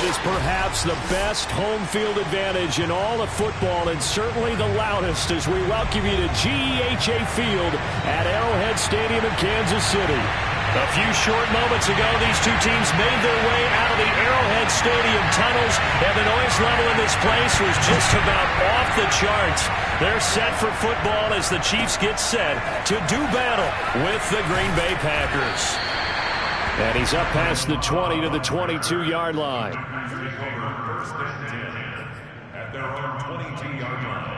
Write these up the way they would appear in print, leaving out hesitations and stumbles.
is perhaps the best home field advantage in all of football, and certainly the loudest, as we welcome you to GEHA Field at Arrowhead Stadium in Kansas City. A few short moments ago, these two teams made their way out of the Arrowhead Stadium tunnels, and the noise level in this place was just about off the charts. They're set for football as the Chiefs get set to do battle with the Green Bay Packers. And he's up past the 20 to the 22-yard line. First and 10 at their own 22-yard line.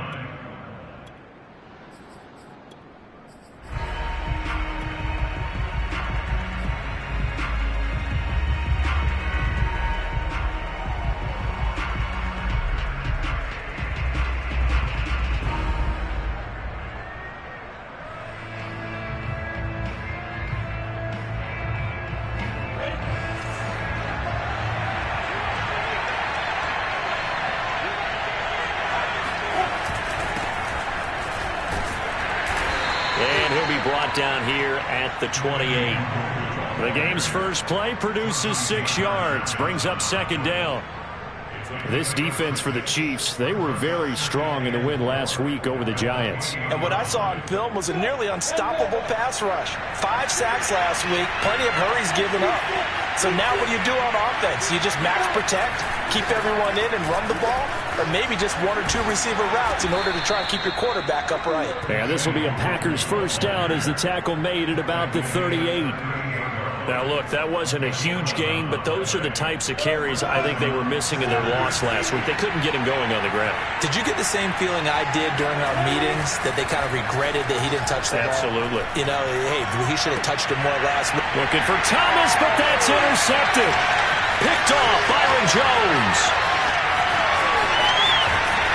Brought down here at the 28. The game's first play produces 6 yards, brings up second down. This defense for the Chiefs, they were very strong in the win last week over the Giants. And what I saw on film was a nearly unstoppable pass rush. 5 sacks last week, plenty of hurries given up. So now what do you do on offense? You just max protect, keep everyone in and run the ball, or maybe just 1 or 2 receiver routes in order to try and keep your quarterback upright. And this will be a Packers first down as the tackle made at about the 38. Now, look, that wasn't a huge gain, but those are the types of carries I think they were missing in their loss last week. They couldn't get him going on the ground. Did you get the same feeling I did during our meetings, that they kind of regretted that he didn't touch the ball? Absolutely. You know, hey, he should have touched him more last week. Looking for Thomas, but that's intercepted. Picked off Byron Jones.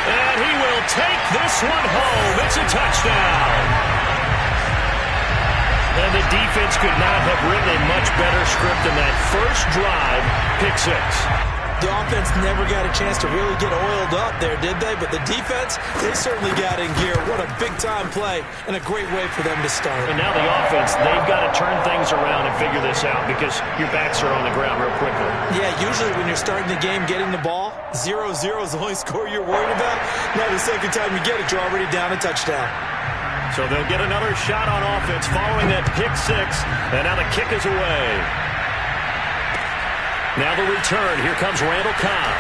And he will take this one home. It's a touchdown. And the defense could not have written a much better script than that first drive, pick 6. The offense never got a chance to really get oiled up there, did they? But the defense, they certainly got in gear. What a big-time play and a great way for them to start. And now the offense, they've got to turn things around and figure this out because your backs are on the ground real quickly. Yeah, usually when you're starting the game getting the ball, 0-0 is the only score you're worried about. Now the second time you get it, you're already down a touchdown. So they'll get another shot on offense following that pick 6. And now the kick is away. Now the return. Here comes Randall Cobb.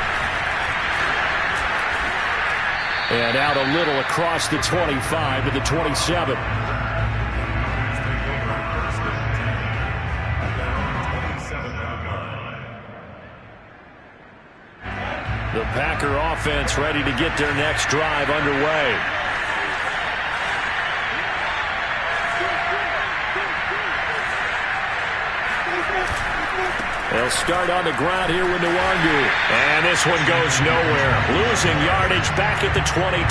And out a little across the 25 to the 27. The Packer offense ready to get their next drive underway. They'll start on the ground here with Nwangu. And this one goes nowhere. Losing yardage back at the 22.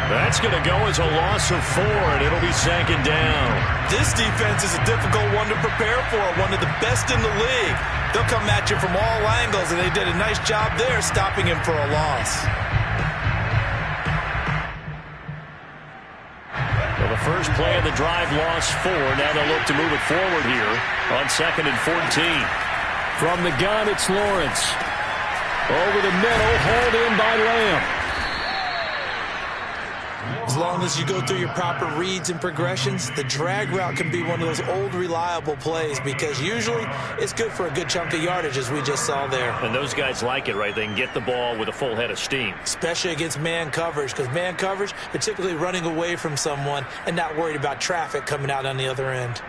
That's going to go as a loss of 4, and it'll be second down. This defense is a difficult one to prepare for, one of the best in the league. They'll come at you from all angles, and they did a nice job there stopping him for a loss. Well, the first play of the drive lost 4. Now they'll look to move it forward here on 2nd and 14. From the gun, it's Lawrence. Over the middle, hauled in by Lamb. As long as you go through your proper reads and progressions, the drag route can be one of those old reliable plays because usually it's good for a good chunk of yardage, as we just saw there. And those guys like it, right? They can get the ball with a full head of steam. Especially against man coverage, because man coverage, particularly running away from someone and not worried about traffic coming out on the other end.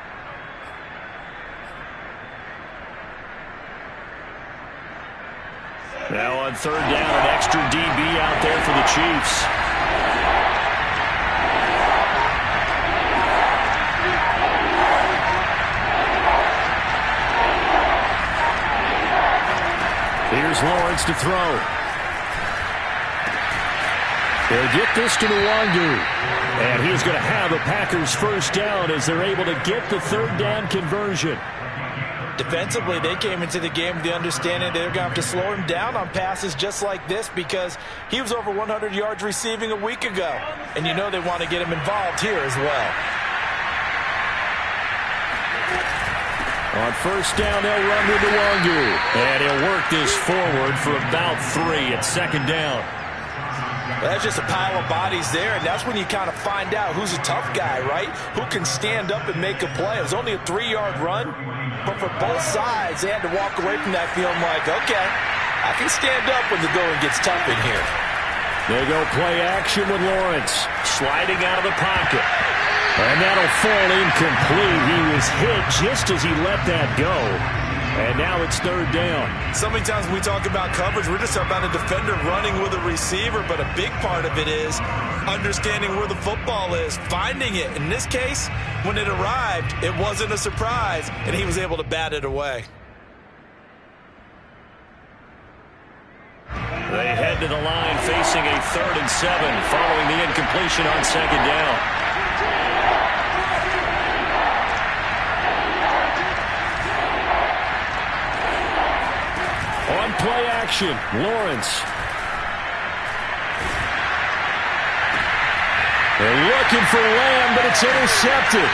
Now on 3rd down, an extra DB out there for the Chiefs. Here's Lawrence to throw. They'll get this to Nwangu. And he's going to have a Packers first down as they're able to get the 3rd down conversion. Defensively, they came into the game with the understanding they're going to have to slow him down on passes just like this because he was over 100 yards receiving a week ago. And you know they want to get him involved here as well. On first down, they'll run with Nwangu. And he'll work this forward for about 3 at second down. That's just a pile of bodies there, and that's when you kind of find out who's a tough guy, right? Who can stand up and make a play. It was only a 3-yard run, but for both sides, they had to walk away from that feeling like, okay, I can stand up when the going gets tough in here. They go play action with Lawrence, sliding out of the pocket. And that'll fall incomplete. He was hit just as he let that go. And now it's third down. So many times when we talk about coverage, we're just talking about a defender running with a receiver, but a big part of it is understanding where the football is, finding it. In this case, when it arrived, it wasn't a surprise, and he was able to bat it away. They head to the line facing a 3rd and 7 following the incompletion on second down. On play action, Lawrence. They're looking for Lamb, but it's intercepted.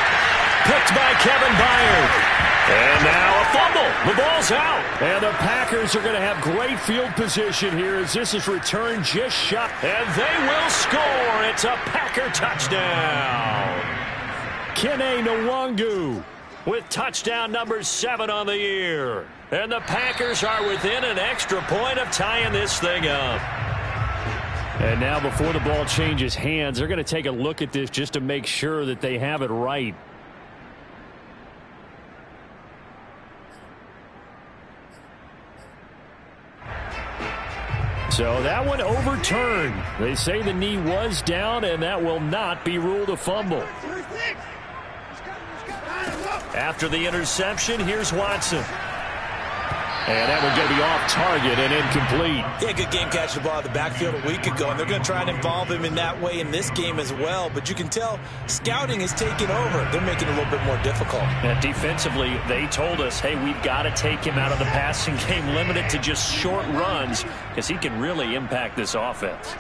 Picked by Kevin Byard. And now a fumble. The ball's out. And the Packers are going to have great field position here as this is returned just shot. And they will score. It's a Packer touchdown. Kene Nwangu with touchdown number 7 on the year. And the Packers are within an extra point of tying this thing up. And now before the ball changes hands, they're going to take a look at this just to make sure that they have it right. So that one overturned. They say the knee was down, and that will not be ruled a fumble. After the interception, here's Watson. And that one's going to be off target and incomplete. Yeah, good game catching the ball at the backfield a week ago, and they're going to try and involve him in that way in this game as well. But you can tell scouting is taking over. They're making it a little bit more difficult. And defensively, they told us, hey, we've got to take him out of the passing game, limited to just short runs, because he can really impact this offense.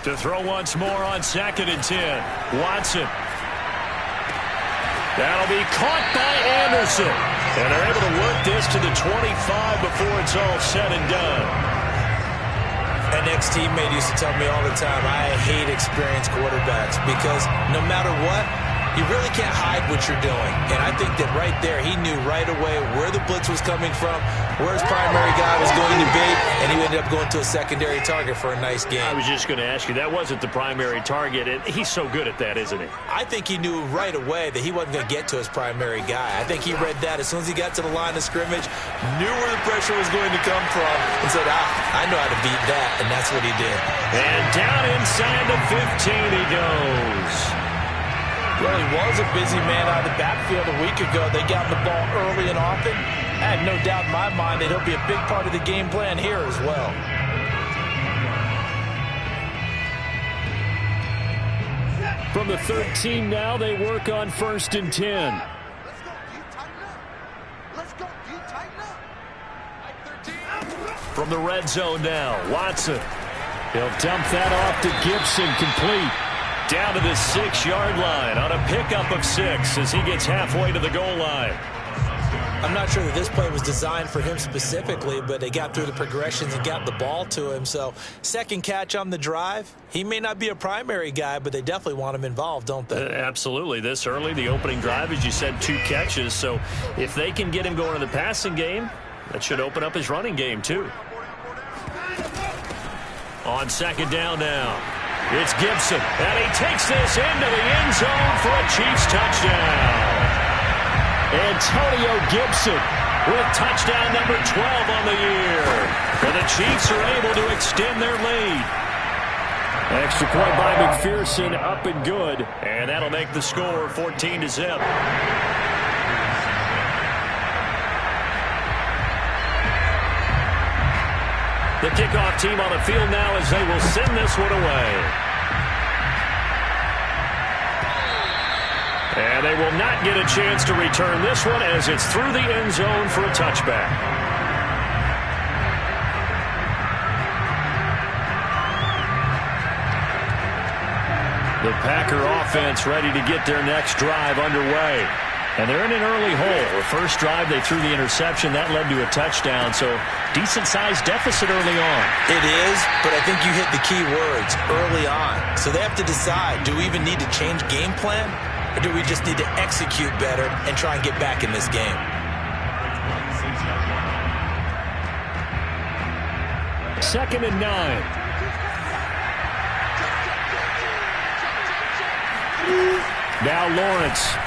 To throw once more on 2nd and 10. Watson. That'll be caught by Anderson. And they're able to work this to the 25 before it's all said and done. An ex-teammate used to tell me all the time, I hate experienced quarterbacks because no matter what, you really can't hide what you're doing. And I think that right there, he knew right away where the blitz was coming from, where his primary guy was going to be, and he ended up going to a secondary target for a nice game. I was just going to ask you, that wasn't the primary target. He's so good at that, isn't he? I think he knew right away that he wasn't going to get to his primary guy. I think he read that as soon as he got to the line of scrimmage, knew where the pressure was going to come from, and said, I know how to beat that, and that's what he did. And down inside the 15 he goes. Well, he was a busy man out of the backfield a week ago. They got the ball early and often. I have no doubt in my mind that he'll be a big part of the game plan here as well. From the 13 now, they work on 1st and 10. From the red zone now, Watson. He'll dump that off to Gibson, complete. Down to the 6-yard line on a pickup of 6 as he gets halfway to the goal line. I'm not sure that this play was designed for him specifically, but they got through the progressions and got the ball to him. So, second catch on the drive. He may not be a primary guy, but they definitely want him involved, don't they? Absolutely. This early, the opening drive, as you said, 2 catches. So, if they can get him going in the passing game, that should open up his running game, too. On 2nd down now. It's Gibson, and he takes this into the end zone for a Chiefs touchdown. Antonio Gibson with touchdown number 12 on the year. And the Chiefs are able to extend their lead. Extra point by McPherson, up and good. And that'll make the score 14-0. The kickoff team on the field now as they will send this one away. And they will not get a chance to return this one as it's through the end zone for a touchback. The Packer offense ready to get their next drive underway. And they're in an early hole. The first drive, they threw the interception. That led to a touchdown, so decent-sized deficit early on. It is, but I think you hit the key words, early on. So they have to decide, do we even need to change game plan, or do we just need to execute better and try and get back in this game? Second and 9. Now Lawrence.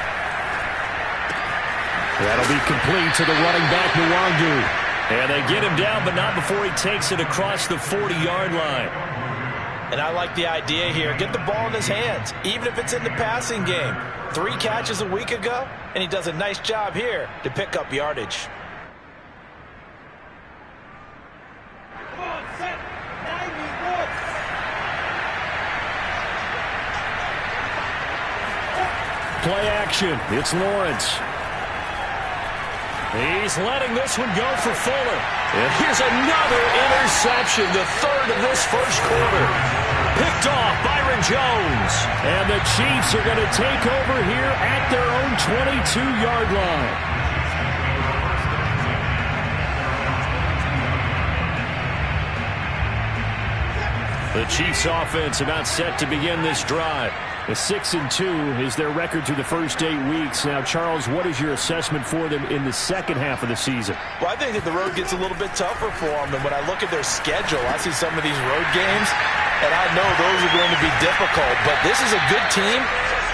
That'll be complete to the running back, Nwangu. And they get him down, but not before he takes it across the 40-yard line. And I like the idea here. Get the ball in his hands, even if it's in the passing game. 3 catches a week ago, and he does a nice job here to pick up yardage. Play action. It's Lawrence. He's letting this one go for Fuller. And here's another interception, the third of this first quarter. Picked off Byron Jones. And the Chiefs are going to take over here at their own 22-yard line. The Chiefs offense about set to begin this drive. A 6-2 is their record through the first 8 weeks. Now, Charles, what is your assessment for them in the second half of the season? Well, I think that the road gets a little bit tougher for them. And when I look at their schedule, I see some of these road games, and I know those are going to be difficult. But this is a good team,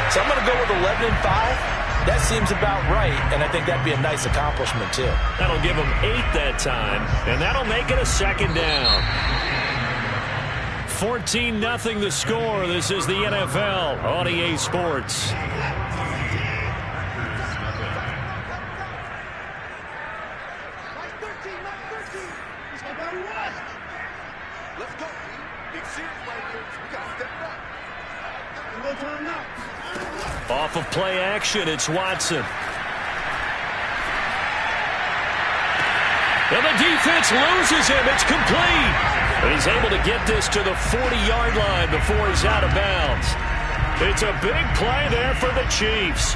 so I'm going to go with 11-5. That seems about right, and I think that'd be a nice accomplishment, too. That'll give them 8 that time, and that'll make it a second down. 14-0 the score. This is the NFL on EA Sports. Off of play action, it's Watson. And the defense loses him. It's complete. But he's able to get this to the 40-yard line before he's out of bounds. It's a big play there for the Chiefs.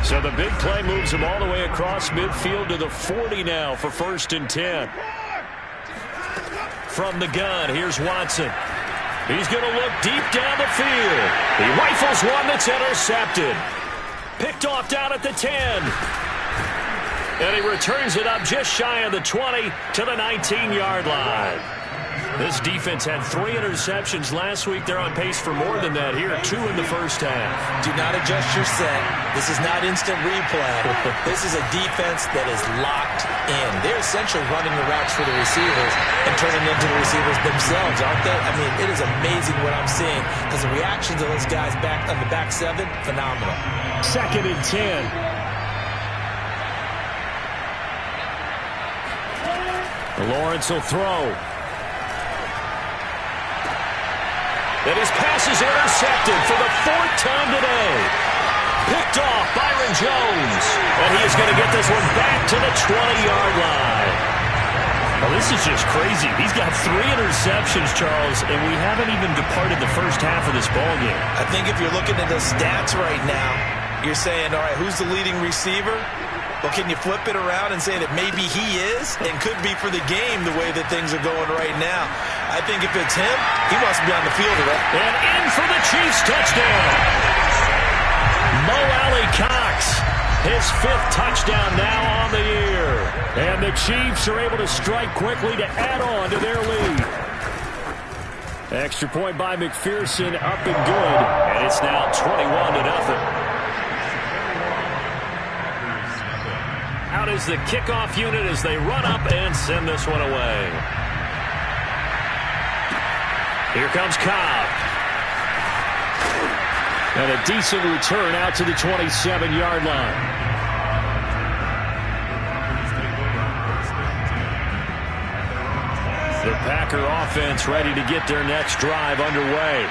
So the big play moves him all the way across midfield to the 40 now for 1st and 10. From the gun, here's Watson. He's going to look deep down the field. He rifles one that's intercepted. Picked off down at the 10. And he returns it up just shy of the 20 to the 19-yard line. This defense had 3 interceptions last week. They're on pace for more than that here. 2 in the first half. Do not adjust your set. This is not instant replay. This is a defense that is locked in. They're essentially running the routes for the receivers and turning into the receivers themselves, aren't they? I mean, it is amazing what I'm seeing because the reactions of those guys back on the back 7, phenomenal. 2nd and 10. Lawrence will throw. And his pass is intercepted for the 4th time today. Picked off Byron Jones. And he is going to get this one back to the 20-yard line. Well, this is just crazy. He's got 3 interceptions, Charles, and we haven't even departed the first half of this ballgame. I think if you're looking at the stats right now, you're saying, all right, who's the leading receiver? Well, can you flip it around and say that maybe he is and could be for the game the way that things are going right now? I think if it's him, he must be on the field already. And in for the Chiefs touchdown. Mo Alley-Cox, his 5th touchdown now on the year. And the Chiefs are able to strike quickly to add on to their lead. Extra point by McPherson, up and good. And it's now 21-0. Out is the kickoff unit as they run up and send this one away. Here comes Cobb. And a decent return out to the 27-yard line. The Packer offense ready to get their next drive underway.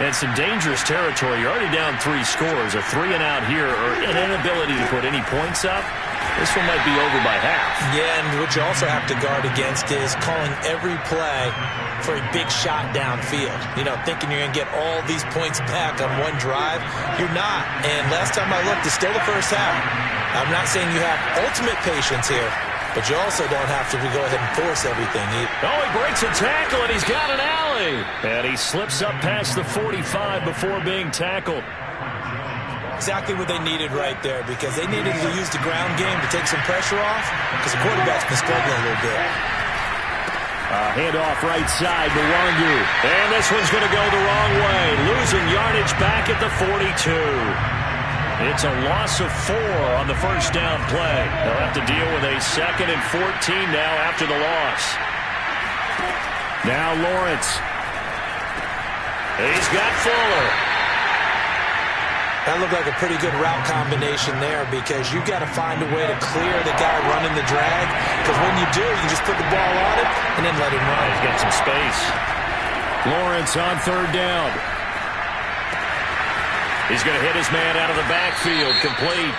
And some dangerous territory. You're already down 3 scores. A 3 and out here, or an inability to put any points up. This one might be over by half. Yeah, and what you also have to guard against is calling every play for a big shot downfield. You know, thinking you're going to get all these points back on one drive. You're not. And last time I looked, it's still the first half. I'm not saying you have ultimate patience here, but you also don't have to go ahead and force everything either. Oh, he breaks a tackle, and he's got an alley. And he slips up past the 45 before being tackled. Exactly what they needed right there, because they needed to use the ground game to take some pressure off, because the quarterback's been struggling a little bit. Handoff right side, Mwangu. And this one's going to go the wrong way. Losing yardage back at the 42. It's a loss of 4 on the first down play. They'll have to deal with a 2nd and 14 now after the loss. Now Lawrence. He's got Fuller. That looked like a pretty good route combination there, because you've got to find a way to clear the guy running the drag, because when you do, you just put the ball on him and then let him run. He's got some space. Lawrence on 3rd down. He's going to hit his man out of the backfield, complete.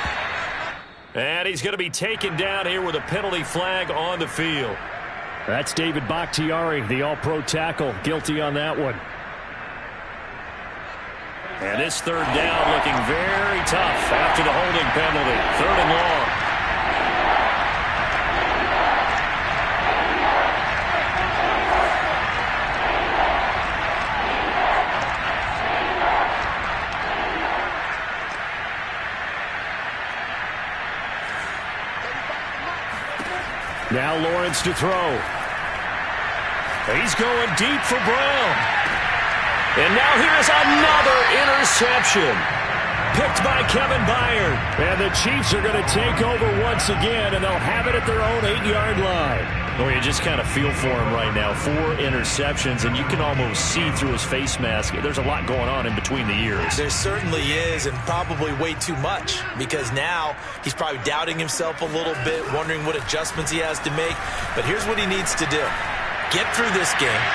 And he's going to be taken down here with a penalty flag on the field. That's David Bakhtiari, the all-pro tackle, guilty on that one. And this 3rd down looking very tough after the holding penalty. 3rd and long. Now Lawrence to throw. He's going deep for Brown. And now here's another interception. Picked by Kevin Byard. And the Chiefs are going to take over once again, and they'll have it at their own 8-yard line. Well, you just kind of feel for him right now. 4 interceptions, and you can almost see through his face mask. There's a lot going on in between the ears. There certainly is, and probably way too much, because now he's probably doubting himself a little bit, wondering what adjustments he has to make. But here's what he needs to do. Get through this game.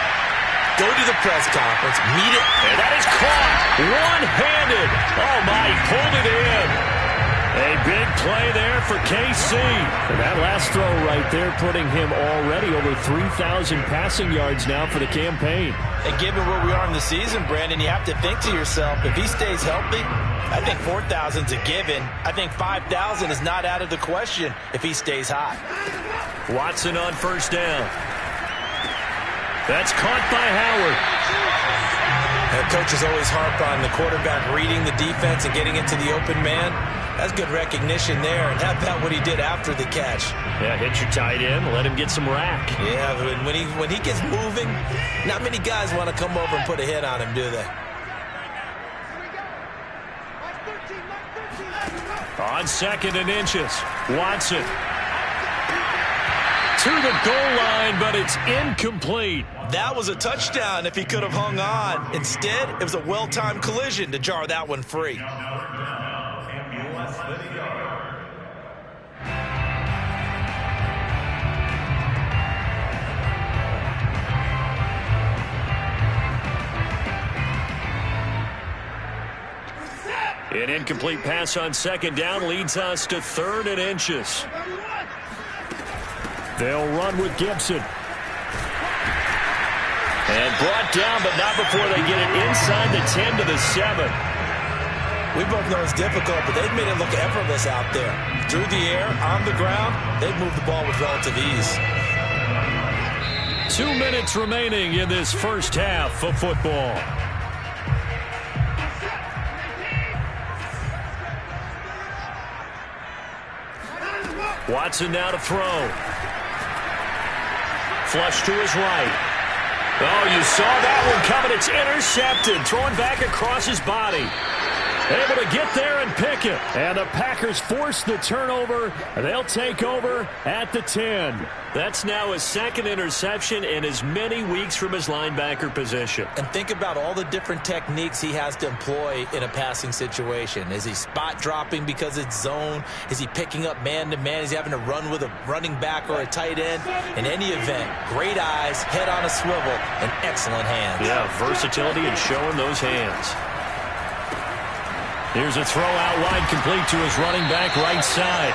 Go to the press conference, meet it. And that is caught one-handed. Oh, my, he pulled it in. A big play there for KC. And that last throw right there putting him already over 3,000 passing yards now for the campaign. And given where we are in the season, Brandon, you have to think to yourself, if he stays healthy, I think 4,000's a given. I think 5,000 is not out of the question if he stays hot. Watson on 1st down. That's caught by Howard. Coaches always harp on the quarterback reading the defense and getting into the open man. That's good recognition there. And how about what he did after the catch? Yeah, hit your tight end, let him get some rack. Yeah, when he gets moving, not many guys want to come over and put a hit on him, do they? On 2nd and inches, Watson. To the goal line, but it's incomplete. That was a touchdown if he could have hung on. Instead, it was a well-timed collision to jar that one free. An incomplete pass on 2nd down leads us to 3rd and inches. They'll run with Gibson. And brought down, but not before they get it inside the 10 to the 7. We both know it's difficult, but they've made it look effortless out there. Through the air, on the ground, they've moved the ball with relative ease. 2 minutes remaining in this first half of football. Watson now to throw. Flush to his right. Oh, you saw that one coming. It's intercepted. Thrown back across his body. Able to get there and pick it. And the Packers force the turnover. They'll take over at the 10. That's now his second interception in as many weeks from his linebacker position. And think about all the different techniques he has to employ in a passing situation. Is he spot dropping because it's zone? Is he picking up man-to-man? Is he having to run with a running back or a tight end? In any event, great eyes, head on a swivel, and excellent hands. Yeah, versatility and showing those hands. Here's a throw out wide, complete to his running back right side.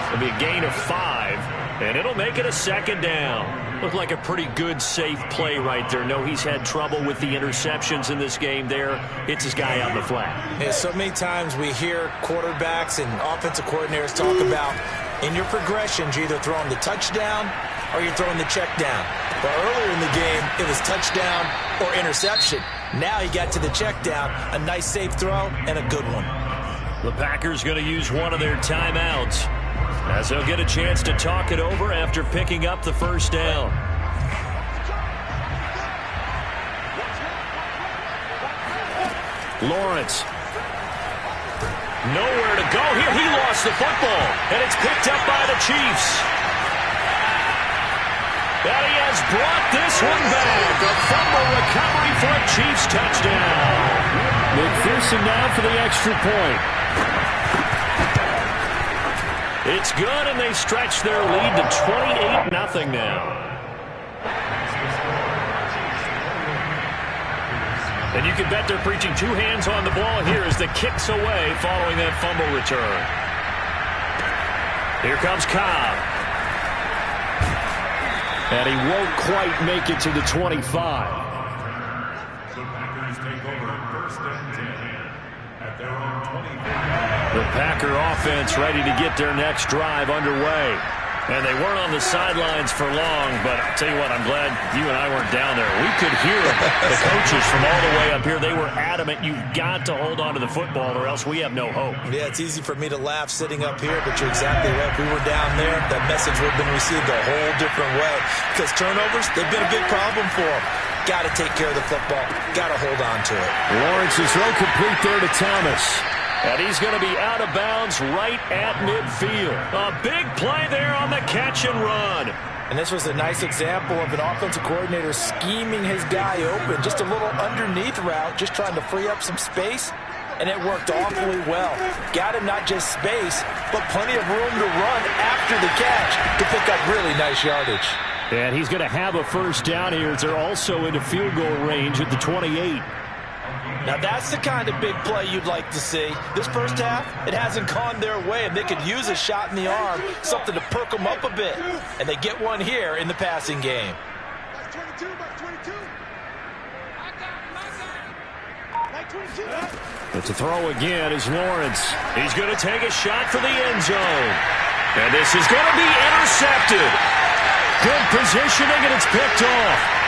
It'll be a gain of 5, and it'll make it a second down. Looked like a pretty good, safe play right there. No, he's had trouble with the interceptions in this game there. Hits his guy on the flat. Yeah, so many times we hear quarterbacks and offensive coordinators talk about in your progressions, you're either throwing the touchdown or you're throwing the check down. But earlier in the game, it was touchdown or interception. Now he got to the check down, a nice safe throw, and a good one. The Packers going to use one of their timeouts as they'll get a chance to talk it over after picking up the first down. Lawrence. Nowhere to go here. He lost the football, and it's picked up by the Chiefs. And he has brought this one back. A fumble recovery for a Chiefs touchdown. McPherson now for the extra point. It's good, and they stretch their lead to 28-0 now. And you can bet they're preaching two hands on the ball here as the kick's away following that fumble return. Here comes Cobb. And he won't quite make it to the 25. The Packers take over first and 10 at their own 25. The Packer offense ready to get their next drive underway. And they weren't on the sidelines for long, but I'll tell you what, I'm glad you and I weren't down there. We could hear the coaches from all the way up here. They were adamant, you've got to hold on to the football or else we have no hope. Yeah, it's easy for me to laugh sitting up here, but you're exactly right. If we were down there, that message would have been received a whole different way. Because turnovers, they've been a big problem for them. Got to take care of the football. Got to hold on to it. Lawrence's throw complete there to Thomas. And he's going to be out of bounds right at midfield. A big play there on the catch and run. And this was a nice example of an offensive coordinator scheming his guy open. Just a little underneath route, just trying to free up some space. And it worked awfully well. Got him not just space, but plenty of room to run after the catch to pick up really nice yardage. And he's going to have a first down here as they're also into field goal range at the 28. Now that's the kind of big play you'd like to see. This first half, it hasn't gone their way, and they could use a shot in the arm, something to perk them up a bit. And they get one here in the passing game. But to throw again is Lawrence. He's going to take a shot for the end zone. And this is going to be intercepted. Good positioning, and it's picked off.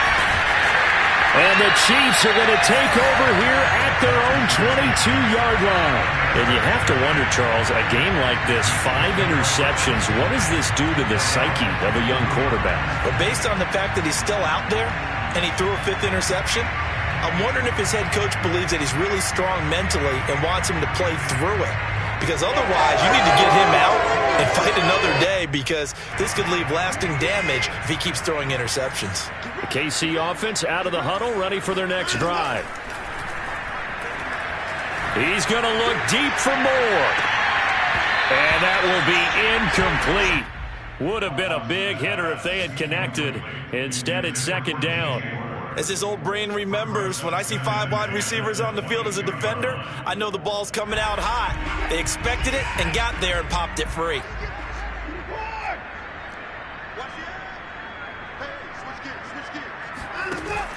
And the Chiefs are going to take over here at their own 22-yard line. And you have to wonder, Charles, a game like this, 5 interceptions, what does this do to the psyche of a young quarterback? But based on the fact that he's still out there and he threw a 5th interception, I'm wondering if his head coach believes that he's really strong mentally and wants him to play through it. Because otherwise, you need to get him out and fight another day, because this could leave lasting damage if he keeps throwing interceptions. The KC offense out of the huddle, ready for their next drive. He's going to look deep for more. And that will be incomplete. Would have been a big hitter if they had connected. Instead, it's second down. As his old brain remembers, when I see 5 wide receivers on the field as a defender, I know the ball's coming out hot. They expected it and got there and popped it free.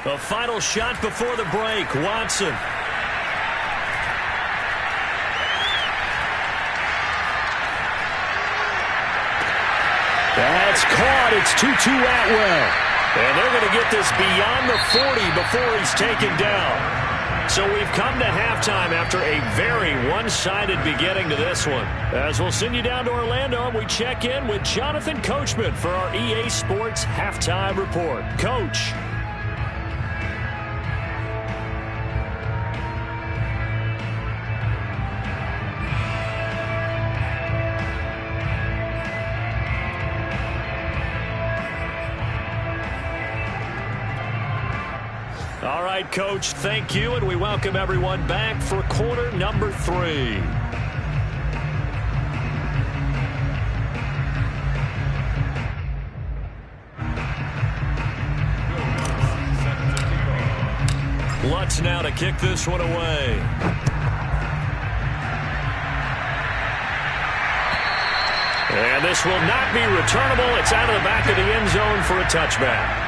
The final shot before the break, Watson. That's caught. It's 2-2 Atwell. And they're going to get this beyond the 40 before he's taken down. So we've come to halftime after a very one-sided beginning to this one. As we'll send you down to Orlando, we check in with Jonathan Coachman for our EA Sports Halftime Report. Coach. All right, Coach, thank you, and we welcome everyone back for quarter number 3. Lutz now to kick this one away. And this will not be returnable. It's out of the back of the end zone for a touchback.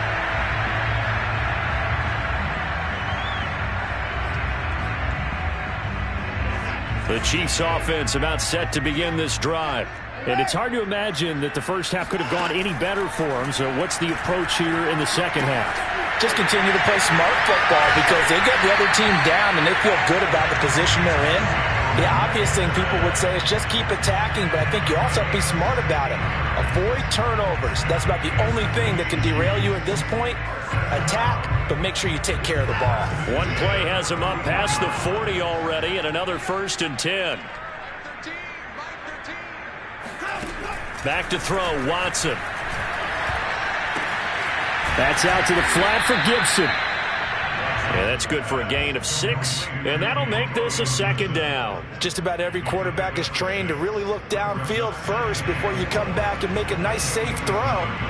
The Chiefs offense about set to begin this drive. And it's hard to imagine that the first half could have gone any better for them. So what's the approach here in the second half? Just continue to play smart football because they get the other team down and they feel good about the position they're in. The obvious thing people would say is just keep attacking, but I think you also have to be smart about it. Avoid turnovers. That's about the only thing that can derail you at this point. Attack, but make sure you take care of the ball. One play has him up past the 40 already, and another 1st and 10. Back to throw, Watson. That's out to the flat for Gibson. Yeah, that's good for a gain of 6, and that'll make this a 2nd down. Just about every quarterback is trained to really look downfield first before you come back and make a nice, safe throw.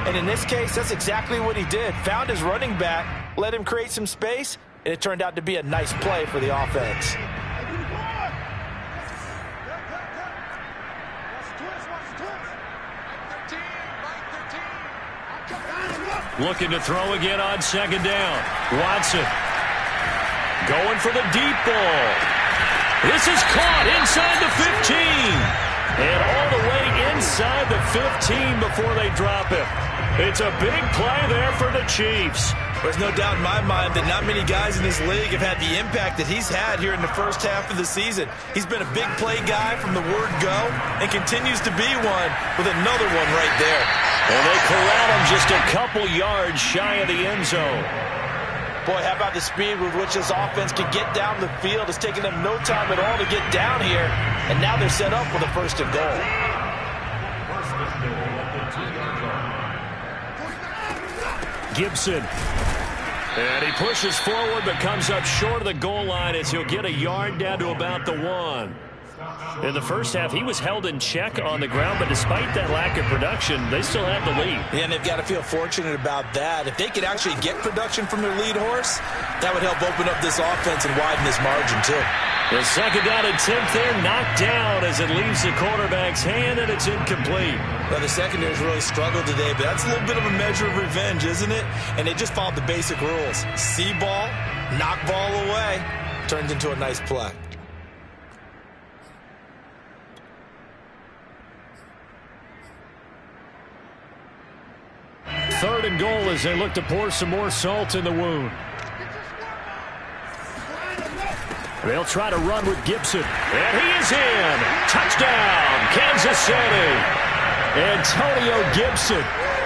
And in this case, that's exactly what he did. Found his running back, let him create some space, and it turned out to be a nice play for the offense. Looking to throw again on 2nd down. Watson going for the deep ball. This is caught inside the 15. And all the way inside the 15 before they drop it. It's a big play there for the Chiefs. There's no doubt in my mind that not many guys in this league have had the impact that he's had here in the first half of the season. He's been a big play guy from the word go and continues to be one with another one right there. And they corral him just a couple yards shy of the end zone. Boy, how about the speed with which this offense can get down the field? It's taken them no time at all to get down here, and now they're set up for the 1st and goal. Gibson. And he pushes forward but comes up short of the goal line as he'll get a yard down to about the 1. In the first half, he was held in check on the ground, but despite that lack of production, they still have the lead. Yeah, and they've got to feel fortunate about that. If they could actually get production from their lead horse, that would help open up this offense and widen this margin, too. The 2nd down attempt there knocked down as it leaves the quarterback's hand, and it's incomplete. Well, the secondary's really struggled today, but that's a little bit of a measure of revenge, isn't it? And they just followed the basic rules. See ball, knock ball away, turns into a nice play. 3rd and goal as they look to pour some more salt in the wound. They'll try to run with Gibson. And he is in. Touchdown, Kansas City. Antonio Gibson.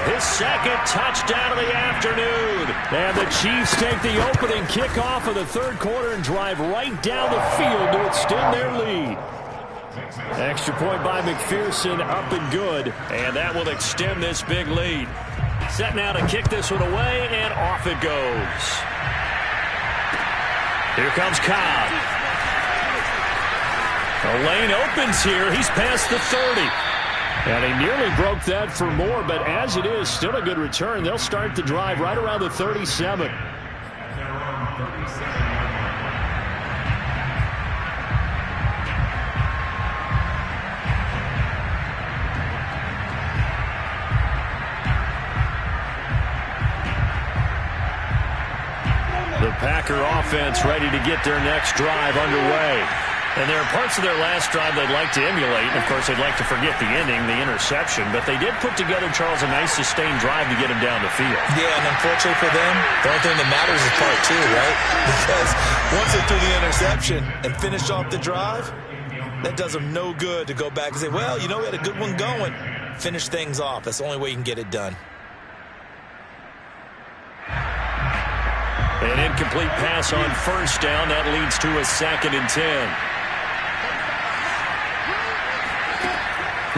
His 2nd touchdown of the afternoon. And the Chiefs take the opening kickoff of the 3rd quarter and drive right down the field to extend their lead. Extra point by McPherson, up and good. And that will extend this big lead. Set now to kick this one away, and off it goes. Here comes Cobb. The lane opens here. He's past the 30. And he nearly broke that for more, but as it is, still a good return. They'll start the drive right around the 37. The Packer offense ready to get their next drive underway. And there are parts of their last drive they'd like to emulate. And, of course, they'd like to forget the ending, the interception. But they did put together, Charles, a nice sustained drive to get him down the field. Yeah, and unfortunately for them, the only thing that matters is part 2, right? Because once they threw the interception and finished off the drive, that does them no good to go back and say, well, you know, we had a good one going. Finish things off. That's the only way you can get it done. An incomplete pass on 1st down. That leads to a 2nd and 10.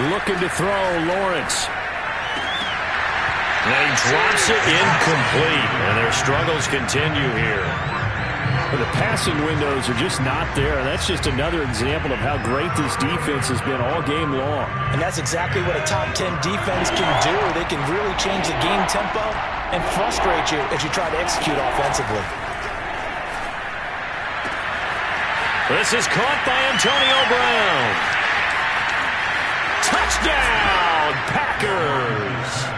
Looking to throw, Lawrence. And he drops it incomplete. And their struggles continue here. The passing windows are just not there. That's just another example of how great this defense has been all game long. And that's exactly what a top 10 defense can do. They can really change the game tempo and frustrate you as you try to execute offensively. This is caught by Antonio Brown. Touchdown, Packers!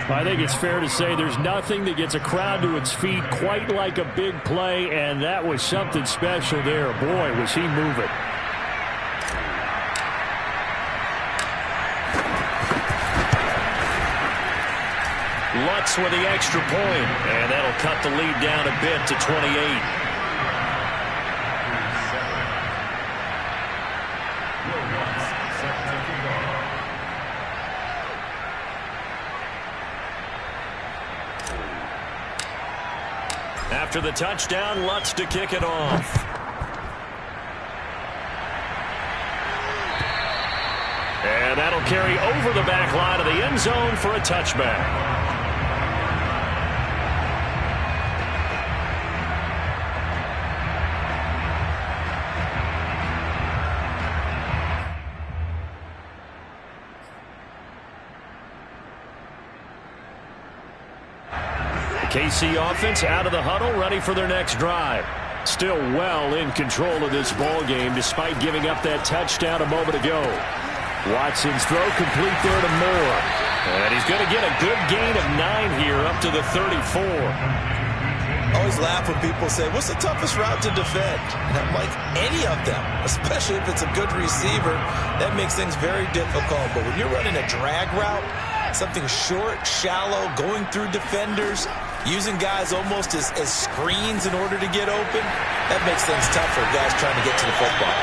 I think it's fair to say there's nothing that gets a crowd to its feet quite like a big play, and that was something special there. Boy, was he moving. Lutz with the extra point, and that'll cut the lead down a bit to 28. After the touchdown, Lutz to kick it off. And that'll carry over the back line of the end zone for a touchback. KC offense out of the huddle, ready for their next drive. Still well in control of this ball game despite giving up that touchdown a moment ago. Watson's throw complete there to Moore. And he's going to get a good gain of 9 here up to the 34. I always laugh when people say, what's the toughest route to defend? And I'm like, any of them, especially if it's a good receiver. That makes things very difficult. But when you're running a drag route, something short, shallow, going through defenders, using guys almost as screens in order to get open, that makes things tough for guys trying to get to the football.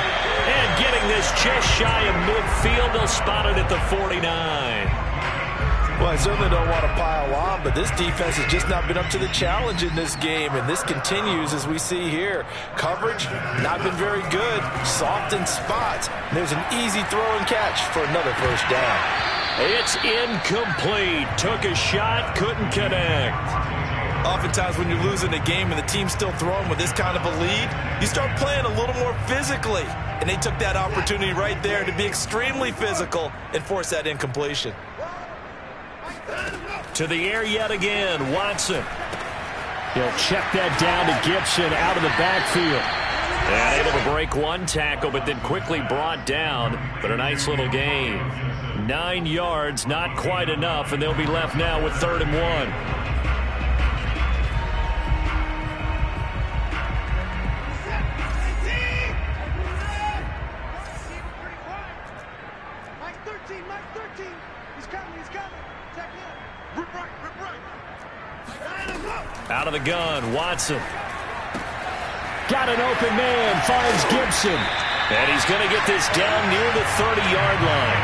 And getting this just shy of midfield, they'll spot it at the 49. Well, I certainly don't want to pile on, but this defense has just not been up to the challenge in this game, and this continues as we see here. Coverage, not been very good. Soft in spots. And there's an easy throw and catch for another first down. It's incomplete. Took a shot, couldn't connect. Oftentimes when you're losing a game and the team's still throwing with this kind of a lead, you start playing a little more physically. And they took that opportunity right there to be extremely physical and force that incompletion. To the air yet again, Watson. He'll check that down to Gibson out of the backfield. And able to break one tackle, but then quickly brought down. But a nice little gain. 9 yards, not quite enough, and they'll be left now with 3rd and 1. Out of the gun, Watson. Got an open man, finds Gibson. And he's going to get this down near the 30-yard line.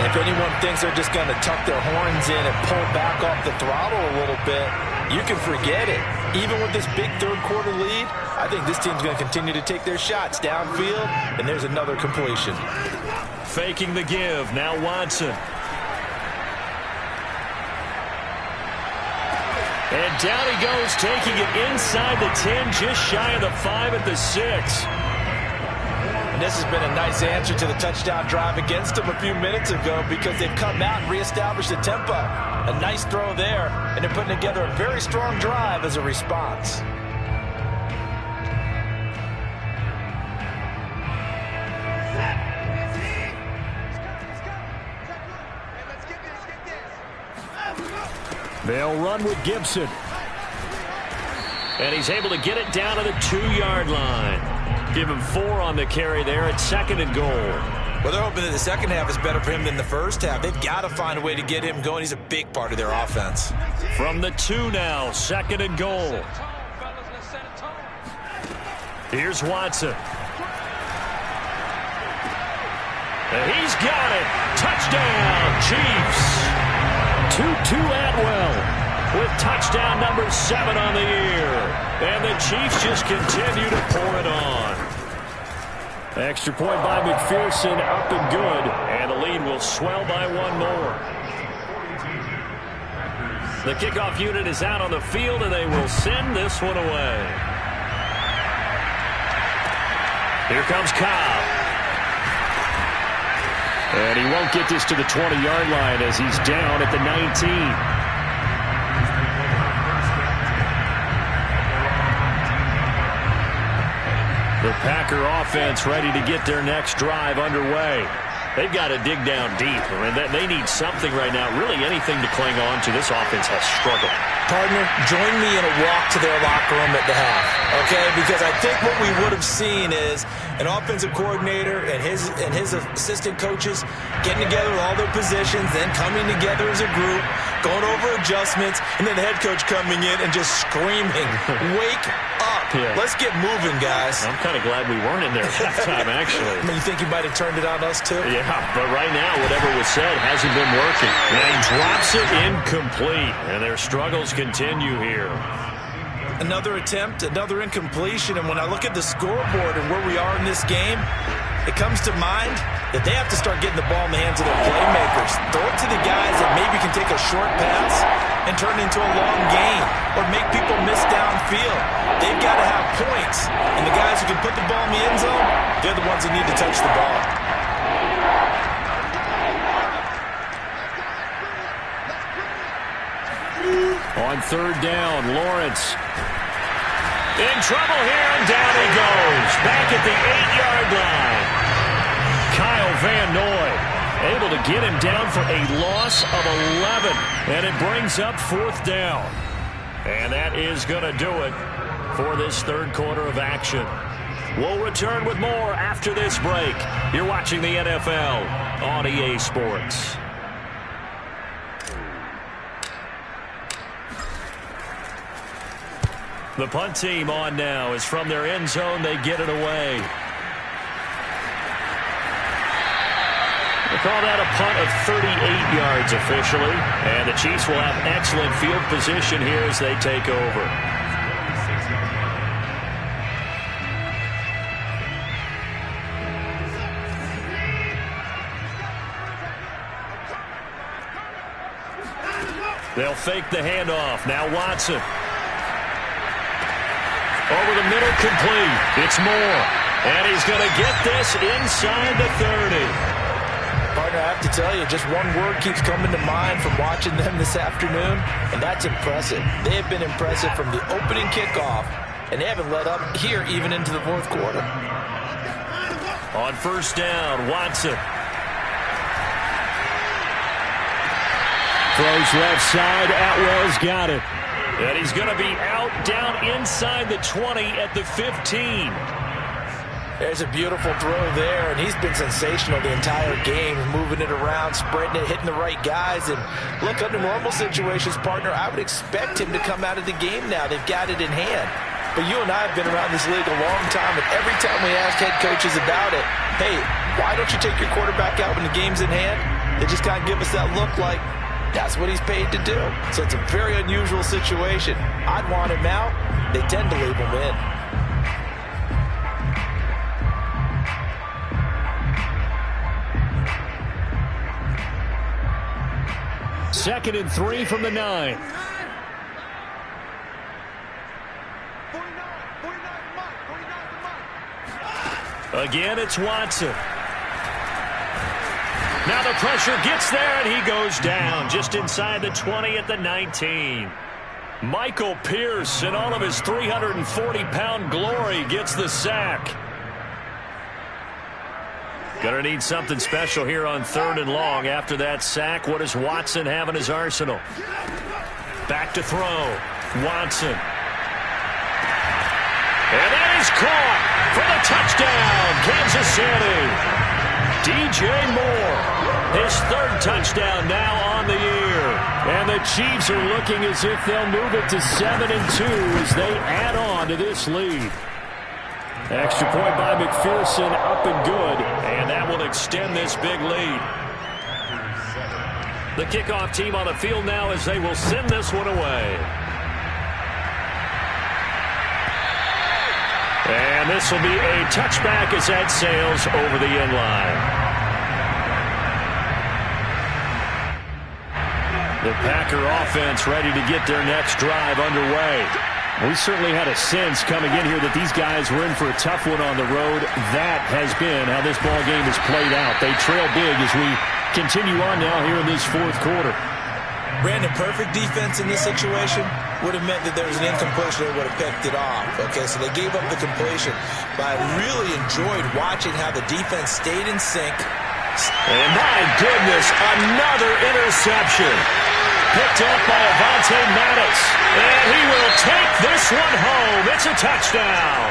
And if anyone thinks they're just going to tuck their horns in and pull back off the throttle a little bit, you can forget it. Even with this big third-quarter lead, I think this team's going to continue to take their shots downfield, and there's another completion. Faking the give, now Watson. And down he goes, taking it inside the 10, just shy of the 5 at the 6. And this has been a nice answer to the touchdown drive against them a few minutes ago because they've come out and reestablished the tempo. A nice throw there, and they're putting together a very strong drive as a response. They'll run with Gibson. And he's able to get it down to the 2-yard line. Give him 4 on the carry there at 2nd and goal. Well, they're hoping that the second half is better for him than the first half. They've got to find a way to get him going. He's a big part of their offense. From the 2 now, 2nd and goal. Here's Watson. And he's got it. Touchdown, Chiefs. Tutu Atwell with touchdown number 7 on the year. And the Chiefs just continue to pour it on. Extra point by McPherson, up and good. And the lead will swell by 1 more. The kickoff unit is out on the field, and they will send this one away. Here comes Cobb. And he won't get this to the 20-yard line as he's down at the 19. The Packer offense ready to get their next drive underway. They've got to dig down deep. I mean, they need something right now, really anything to cling on to. This offense has struggled. Partner, join me in a walk to their locker room at the half, okay? Because I think what we would have seen is an offensive coordinator and his assistant coaches getting together with all their positions, then coming together as a group, going over adjustments, and then the head coach coming in and just screaming, "Wake up. Yeah. Let's get moving, guys." I'm kind of glad we weren't in there at halftime, actually. I mean, you think he might have turned it on us, too? Yeah, but right now, whatever was said hasn't been working. And he drops it incomplete, and their struggles continue here. Another attempt, another incompletion, and when I look at the scoreboard and where we are in this game, it comes to mind that they have to start getting the ball in the hands of their playmakers. Throw it to the guys that maybe can take a short pass and turn it into a long gain or make people miss downfield. They've got to have points, and the guys who can put the ball in the end zone, they're the ones that need to touch the ball. On third down, Lawrence. In trouble here, and down he goes. Back at the 8-yard line. Kyle Van Noy able to get him down for a loss of 11. And it brings up fourth down. And that is going to do it for this third quarter of action. We'll return with more after this break. You're watching the NFL on EA Sports. The punt team on now is from their end zone. They get it away. They call that a punt of 38 yards officially. And the Chiefs will have excellent field position here as they take over. They'll fake the handoff. Now Watson. Over the middle, complete. It's Moore. And he's going to get this inside the 30. Partner, I have to tell you, just one word keeps coming to mind from watching them this afternoon, and that's impressive. They have been impressive from the opening kickoff, and they haven't let up here even into the fourth quarter. On first down, Watson. Throws left side. Atwell's got it. And he's going to be out down inside the 20 at the 15. There's a beautiful throw there, and he's been sensational the entire game, moving it around, spreading it, hitting the right guys. And look, under normal situations, partner, I would expect him to come out of the game now. They've got it in hand. But you and I have been around this league a long time, and every time we ask head coaches about it, hey, why don't you take your quarterback out when the game's in hand? They just kind of give us that look like, that's what he's paid to do. So it's a very unusual situation. I'd want him out. They tend to leave him in. Second and 3 from the 9. Again, it's Watson. Now the pressure gets there, and he goes down just inside the 20 at the 19. Michael Pierce, in all of his 340-pound glory, gets the sack. Gonna need something special here on third and long. After that sack, what does Watson have in his arsenal? Back to throw. Watson. And that is caught for the touchdown, Kansas City. DJ Moore, his third touchdown now on the year. And the Chiefs are looking as if they'll move it to 7-2 as they add on to this lead. Extra point by McPherson, up and good. And that will extend this big lead. The kickoff team on the field now as they will send this one away. And this will be a touchback as that sails over the end line. The Packer offense ready to get their next drive underway. We certainly had a sense coming in here that these guys were in for a tough one on the road. That has been how this ball game has played out. They trail big as we continue on now here in this fourth quarter. Brandon, perfect defense in this situation would have meant that there was an incompletion that would have picked it off. Okay, so they gave up the completion. But I really enjoyed watching how the defense stayed in sync. And my goodness, another interception. Picked up by Avonte Madden. And he will take this one home. It's a touchdown.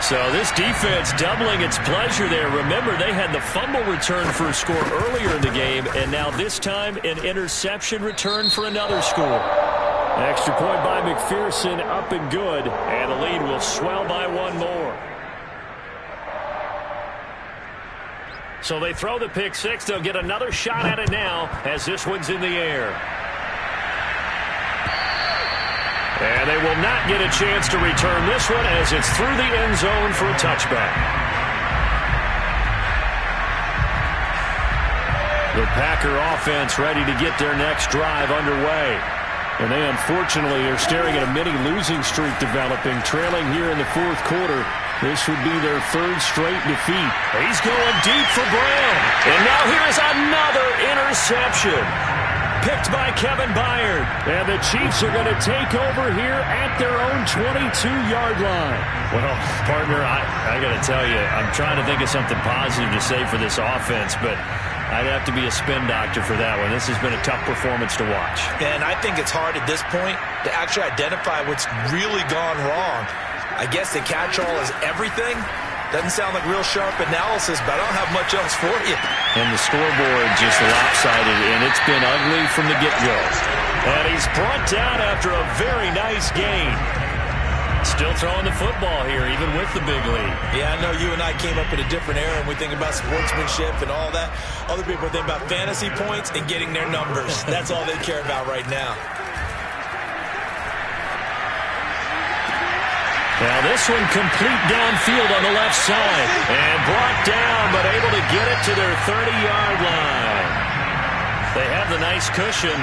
So this defense doubling its pleasure there. Remember, they had the fumble return for a score earlier in the game, and now this time an interception return for another score. Extra point by McPherson, up and good, and the lead will swell by one more. So they throw the pick six. They'll get another shot at it now as this one's in the air. And they will not get a chance to return this one as it's through the end zone for a touchback. The Packer offense ready to get their next drive underway. And they unfortunately are staring at a mini losing streak developing, trailing here in the fourth quarter. This would be their third straight defeat. He's going deep for Brown. And now here's another interception. Picked by Kevin Byard. And the Chiefs are going to take over here at their own 22-yard line. Well, partner, I got to tell you, I'm trying to think of something positive to say for this offense, but I'd have to be a spin doctor for that one. This has been a tough performance to watch. And I think it's hard at this point to actually identify what's really gone wrong. I guess the catch-all is everything. Doesn't sound like real sharp analysis, but I don't have much else for you. And the scoreboard just lopsided, and it's been ugly from the get-go. And he's brought down after a very nice gain. Still throwing the football here, even with the big lead. Yeah, I know you and I came up in a different era, and we think about sportsmanship and all that. Other people think about fantasy points and getting their numbers. That's all they care about right now. Now this one complete downfield on the left side. And brought down, but able to get it to their 30-yard line. They have the nice cushion.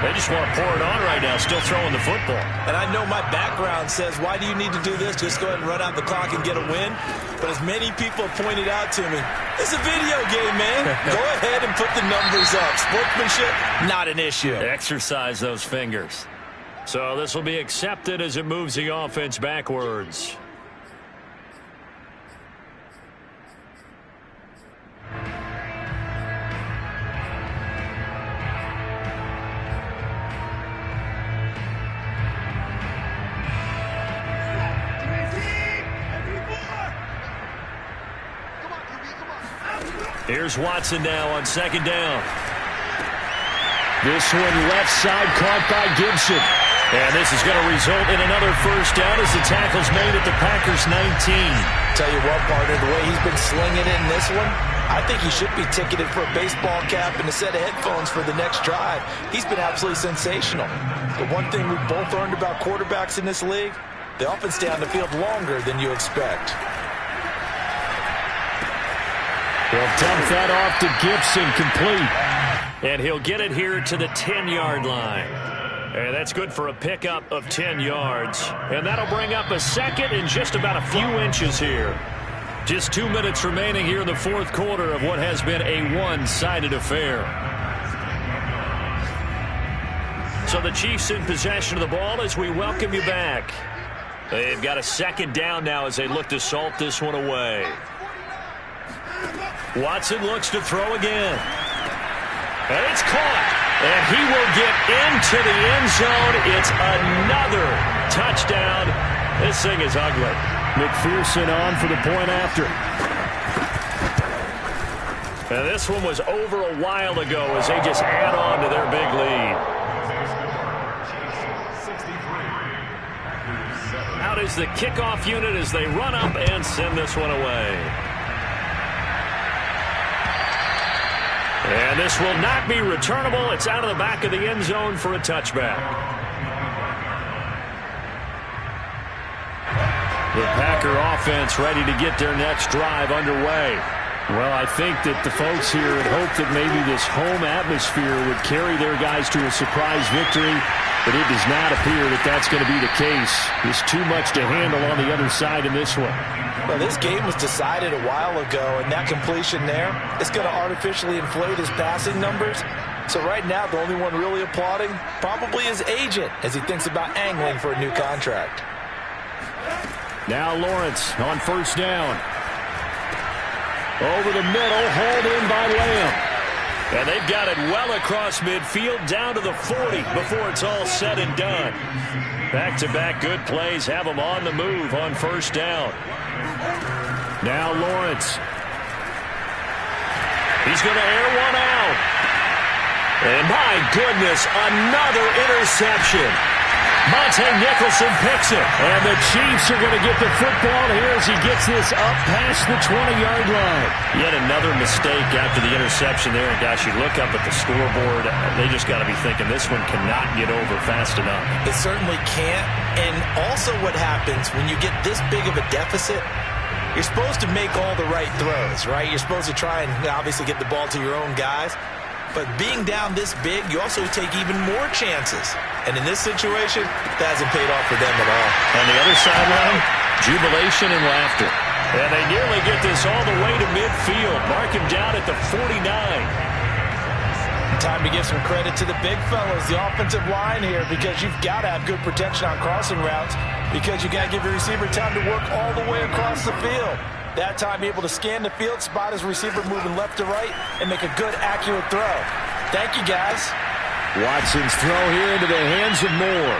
They just want to pour it on right now, still throwing the football. And I know my background says, why do you need to do this? Just go ahead and run out the clock and get a win. But as many people pointed out to me, it's a video game, man. Go ahead and put the numbers up. Sportsmanship, not an issue. Exercise those fingers. So this will be accepted as it moves the offense backwards. Here's Watson now on second down. This one left side caught by Gibson. And this is going to result in another first down as the tackle's made at the Packers 19. Tell you what, partner, the way he's been slinging in this one, I think he should be ticketed for a baseball cap and a set of headphones for the next drive. He's been absolutely sensational. The one thing we've both learned about quarterbacks in this league, they often stay on the field longer than you expect. They'll dump that off to Gibson, complete. And he'll get it here to the 10-yard line. And that's good for a pickup of 10 yards. And that'll bring up a second in just about a few inches here. Just 2 minutes remaining here in the fourth quarter of what has been a one-sided affair. So the Chiefs in possession of the ball as we welcome you back. They've got a second down now as they look to salt this one away. Watson looks to throw again. And it's caught. And he will get into the end zone. It's another touchdown. This thing is ugly. McPherson on for the point after. And this one was over a while ago as they just add on to their big lead. Out is the kickoff unit as they run up and send this one away. And this will not be returnable. It's out of the back of the end zone for a touchback. The Packer offense ready to get their next drive underway. Well, I think that the folks here had hoped that maybe this home atmosphere would carry their guys to a surprise victory. But it does not appear that that's going to be the case. There's too much to handle on the other side in this one. Well, this game was decided a while ago, and that completion there is going to artificially inflate his passing numbers. So right now, the only one really applauding probably his agent as he thinks about angling for a new contract. Now Lawrence on first down. Over the middle, hauled in by Lamb. And they've got it well across midfield down to the 40 before it's all said and done. Back-to-back good plays have them on the move on first down. Now Lawrence. He's going to air one out. And my goodness, another interception. Monte Nicholson picks it. And the Chiefs are going to get the football here as he gets this up past the 20-yard line. Yet another mistake after the interception there. And gosh, you look up at the scoreboard, they just got to be thinking this one cannot get over fast enough. It certainly can't. And also what happens when you get this big of a deficit, you're supposed to make all the right throws, right? You're supposed to try and obviously get the ball to your own guys. But being down this big, you also take even more chances. And in this situation, that hasn't paid off for them at all. On the other sideline, jubilation and laughter. And they nearly get this all the way to midfield. Mark him down at the 49. Time to give some credit to the big fellas, the offensive line here, because you've got to have good protection on crossing routes, because you got to give your receiver time to work all the way across the field. That time able to scan the field, spot his receiver moving left to right, and make a good, accurate throw. Thank you, guys. Watson's throw here into the hands of Moore.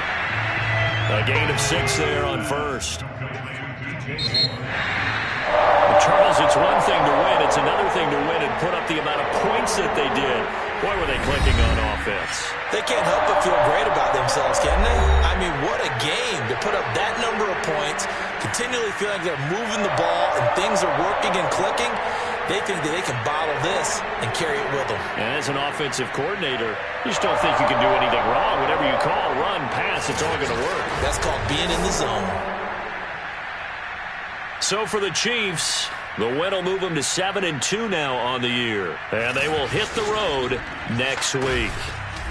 A gain of 6 there on first. Well, Charles, it's one thing to win. It's another thing to win and put up the amount of points that they did. Boy, were they clicking on offense. They can't help but feel great about themselves, can they? I mean, what a game to put up that number of points, continually feeling like they're moving the ball and things are working and clicking. They think that they can bottle this and carry it with them. And as an offensive coordinator, you just don't think you can do anything wrong. Whatever you call, run, pass, it's all going to work. That's called being in the zone. So for the Chiefs, the win will move them to 7-2 now on the year. And they will hit the road next week.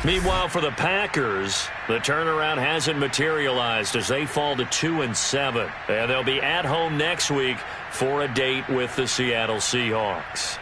Meanwhile, for the Packers, the turnaround hasn't materialized as they fall to 2-7. And they'll be at home next week for a date with the Seattle Seahawks.